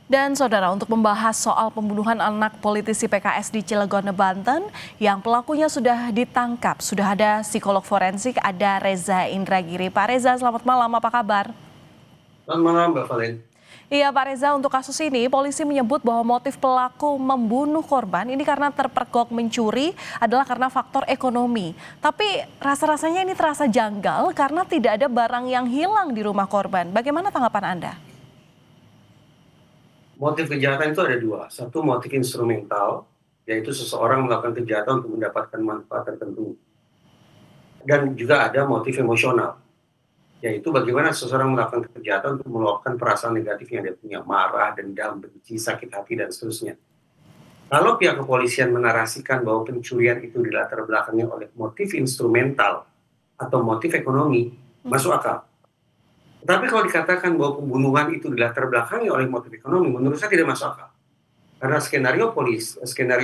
Dan saudara, untuk membahas soal pembunuhan anak politisi PKS di Cilegon, Banten, yang pelakunya sudah ditangkap, sudah ada psikolog forensik, ada Reza Indragiri. Pak Reza, selamat malam, apa kabar? Selamat malam, Mbak Valen. Iya Pak Reza, untuk kasus ini polisi menyebut bahwa motif pelaku membunuh korban ini karena terpergok mencuri adalah karena faktor ekonomi. Tapi rasa-rasanya ini terasa janggal karena tidak ada barang yang hilang di rumah korban. Bagaimana tanggapan Anda? Motif kejahatan itu ada dua. Satu, motif instrumental, yaitu seseorang melakukan kejahatan untuk mendapatkan manfaat tertentu. Dan juga ada motif emosional, yaitu bagaimana seseorang melakukan kejahatan untuk meluapkan perasaan negatif yang dia punya, marah, dendam, benci, sakit hati, dan seterusnya. Kalau pihak kepolisian menarasikan bahwa pencurian itu dilatar belakangi oleh motif instrumental atau motif ekonomi, masuk akal. Tapi kalau dikatakan bahwa pembunuhan itu dilatar belakangi oleh motif ekonomi, menurut saya tidak masuk akal. Karena skenario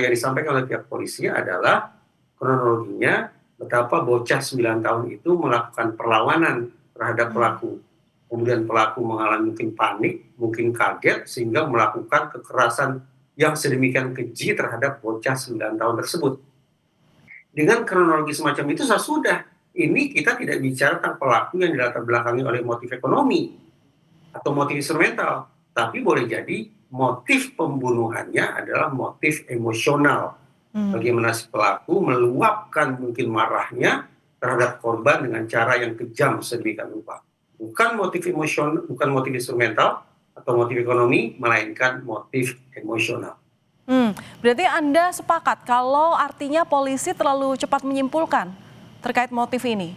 yang disampaikan oleh pihak polisi adalah kronologinya betapa bocah 9 tahun itu melakukan perlawanan terhadap pelaku. Kemudian pelaku mengalami mungkin panik, mungkin kaget, sehingga melakukan kekerasan yang sedemikian keji terhadap bocah 9 tahun tersebut. Dengan kronologi semacam itu sudah. Ini kita tidak bicara tentang pelaku yang dilatar belakangi oleh motif ekonomi atau motif instrumental, tapi boleh jadi motif pembunuhannya adalah motif emosional. Bagaimana si pelaku meluapkan mungkin marahnya terhadap korban dengan cara yang kejam sedemikian rupa. Bukan motif emosional, bukan motif instrumental atau motif ekonomi, melainkan motif emosional. Berarti Anda sepakat kalau artinya polisi terlalu cepat menyimpulkan terkait motif ini?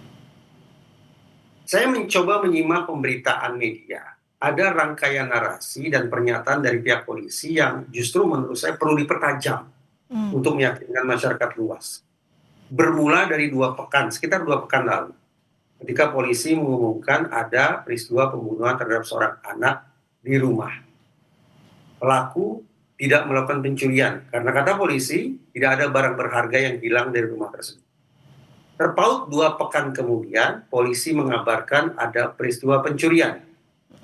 Saya mencoba menyimak pemberitaan media. Ada rangkaian narasi dan pernyataan dari pihak polisi yang justru menurut saya perlu dipertajam untuk meyakinkan masyarakat luas. Bermula dari sekitar 2 pekan lalu, ketika polisi mengumumkan ada peristiwa pembunuhan terhadap seorang anak di rumah. Pelaku tidak melakukan pencurian, karena kata polisi tidak ada barang berharga yang hilang dari rumah tersebut. Terpaut 2 pekan kemudian, polisi mengabarkan ada peristiwa pencurian.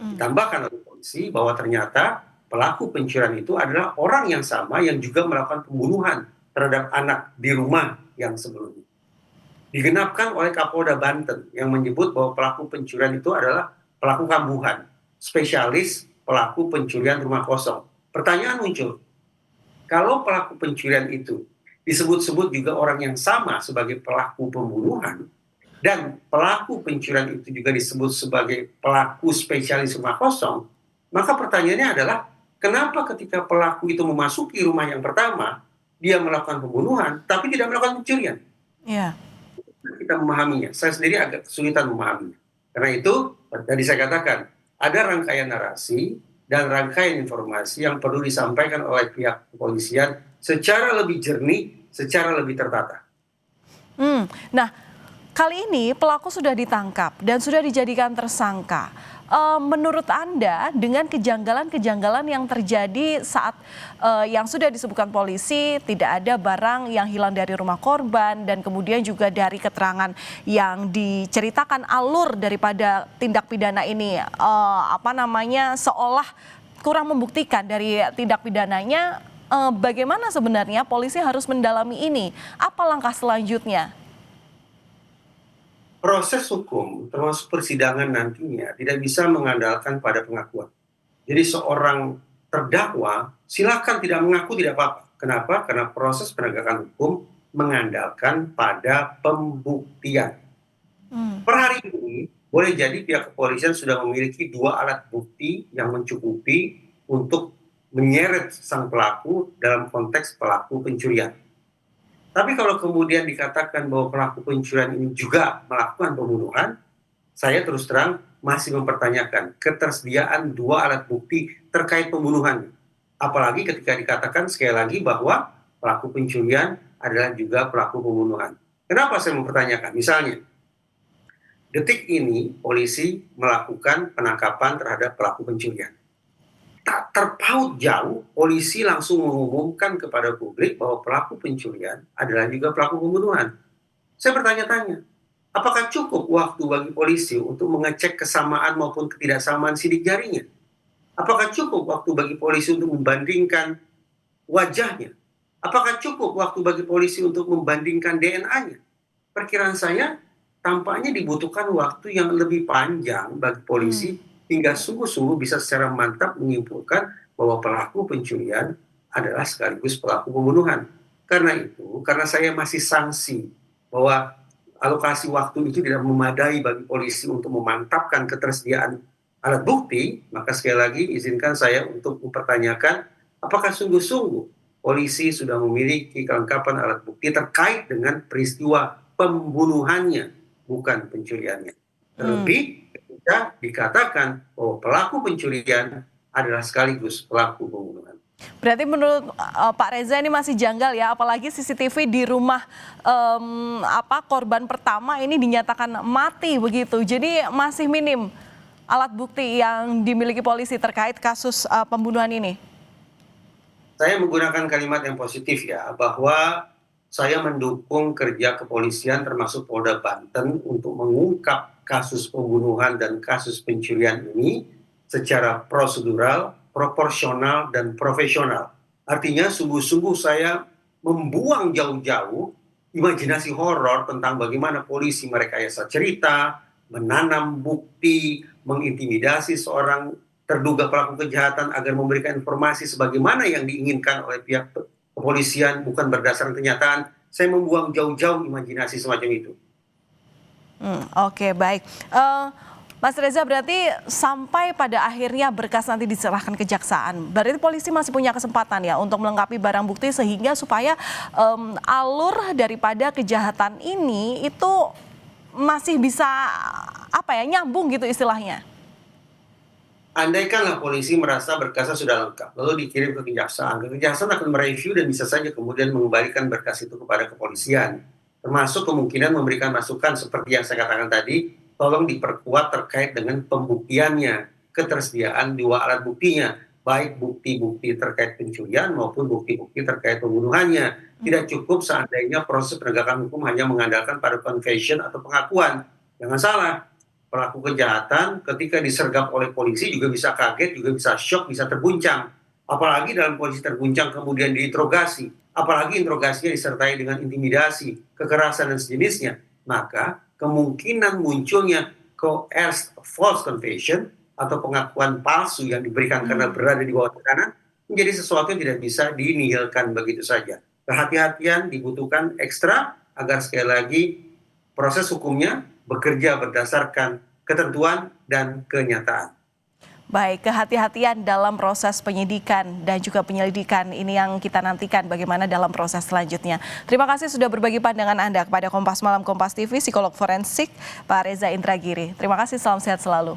Ditambahkan oleh polisi bahwa ternyata pelaku pencurian itu adalah orang yang sama yang juga melakukan pembunuhan terhadap anak di rumah yang sebelumnya. Digenapkan oleh Kapolda Banten yang menyebut bahwa pelaku pencurian itu adalah pelaku kambuhan, spesialis pelaku pencurian rumah kosong. Pertanyaan muncul, kalau pelaku pencurian itu disebut-sebut juga orang yang sama sebagai pelaku pembunuhan, dan pelaku pencurian itu juga disebut sebagai pelaku spesialis rumah kosong, maka pertanyaannya adalah, kenapa ketika pelaku itu memasuki rumah yang pertama, dia melakukan pembunuhan, tapi tidak melakukan pencurian? Ya. Kita memahaminya, saya sendiri agak kesulitan memahaminya. Karena itu, tadi saya katakan, ada rangkaian narasi dan rangkaian informasi yang perlu disampaikan oleh pihak kepolisian secara lebih jernih, secara lebih tertata. Nah, kali ini pelaku sudah ditangkap dan sudah dijadikan tersangka. Menurut Anda, dengan kejanggalan-kejanggalan yang terjadi saat yang sudah disebutkan polisi, tidak ada barang yang hilang dari rumah korban, dan kemudian juga dari keterangan yang diceritakan alur daripada tindak pidana ini, seolah kurang membuktikan dari tindak pidananya. Bagaimana sebenarnya polisi harus mendalami ini? Apa langkah selanjutnya? Proses hukum, termasuk persidangan nantinya, tidak bisa mengandalkan pada pengakuan. Jadi seorang terdakwa silakan tidak mengaku, tidak apa-apa. Kenapa? Karena proses penegakan hukum mengandalkan pada pembuktian. Per hari ini, boleh jadi pihak kepolisian sudah memiliki 2 alat bukti yang mencukupi untuk menyeret sang pelaku dalam konteks pelaku pencurian. Tapi kalau kemudian dikatakan bahwa pelaku pencurian ini juga melakukan pembunuhan, saya terus terang masih mempertanyakan ketersediaan 2 alat bukti terkait pembunuhan. Apalagi ketika dikatakan sekali lagi bahwa pelaku pencurian adalah juga pelaku pembunuhan. Kenapa saya mempertanyakan? Misalnya, detik ini polisi melakukan penangkapan terhadap pelaku pencurian. Tak terpaut jauh, polisi langsung mengumumkan kepada publik bahwa pelaku pencurian adalah juga pelaku pembunuhan. Saya bertanya-tanya, apakah cukup waktu bagi polisi untuk mengecek kesamaan maupun ketidaksamaan sidik jarinya? Apakah cukup waktu bagi polisi untuk membandingkan wajahnya? Apakah cukup waktu bagi polisi untuk membandingkan DNA-nya? Perkiraan saya tampaknya dibutuhkan waktu yang lebih panjang bagi polisi hingga sungguh-sungguh bisa secara mantap menyimpulkan bahwa pelaku pencurian adalah sekaligus pelaku pembunuhan. Karena itu, karena saya masih sangsi bahwa alokasi waktu itu tidak memadai bagi polisi untuk memantapkan ketersediaan alat bukti, maka sekali lagi izinkan saya untuk mempertanyakan apakah sungguh-sungguh polisi sudah memiliki kelengkapan alat bukti terkait dengan peristiwa pembunuhannya, bukan pencuriannya. Terlebih ketika dikatakan bahwa pelaku pencurian adalah sekaligus pelaku pembunuhan. Berarti menurut Pak Reza ini masih janggal ya, apalagi CCTV di rumah korban pertama ini dinyatakan mati begitu. Jadi masih minim alat bukti yang dimiliki polisi terkait kasus pembunuhan ini. Saya menggunakan kalimat yang positif ya, bahwa saya mendukung kerja kepolisian termasuk Polda Banten untuk mengungkap kasus pembunuhan dan kasus pencurian ini secara prosedural, proporsional, dan profesional. Artinya sungguh-sungguh saya membuang jauh-jauh imajinasi horor tentang bagaimana polisi merekayasa cerita, menanam bukti, mengintimidasi seorang terduga pelaku kejahatan agar memberikan informasi sebagaimana yang diinginkan oleh pihak kepolisian, bukan berdasarkan kenyataan. Saya membuang jauh-jauh imajinasi semacam itu. Oke, baik. Mas Reza, berarti sampai pada akhirnya berkas nanti diserahkan kejaksaan, berarti polisi masih punya kesempatan ya untuk melengkapi barang bukti sehingga supaya alur daripada kejahatan ini itu masih bisa nyambung gitu istilahnya. Andaikanlah polisi merasa berkasnya sudah lengkap, lalu dikirim ke kejaksaan akan mereview dan bisa saja kemudian mengembalikan berkas itu kepada kepolisian. Termasuk kemungkinan memberikan masukan seperti yang saya katakan tadi, tolong diperkuat terkait dengan pembuktiannya, ketersediaan dua alat buktinya, baik bukti-bukti terkait pencurian maupun bukti-bukti terkait pembunuhannya. Tidak cukup seandainya proses penegakan hukum hanya mengandalkan pada confession atau pengakuan. Jangan salah. Pelaku kejahatan ketika disergap oleh polisi juga bisa kaget, juga bisa shock, bisa terguncang. Apalagi dalam kondisi terguncang kemudian diinterogasi, apalagi interogasinya disertai dengan intimidasi, kekerasan dan sejenisnya, maka kemungkinan munculnya coerced false confession atau pengakuan palsu yang diberikan karena berada di bawah tekanan menjadi sesuatu yang tidak bisa dinihilkan begitu saja. Kehati-hatian dibutuhkan ekstra agar sekali lagi proses hukumnya bekerja berdasarkan ketentuan dan kenyataan. Baik, kehati-hatian dalam proses penyidikan dan juga penyelidikan ini yang kita nantikan bagaimana dalam proses selanjutnya. Terima kasih sudah berbagi pandangan Anda kepada Kompas Malam Kompas TV, psikolog forensik Pak Reza Indragiri. Terima kasih, salam sehat selalu.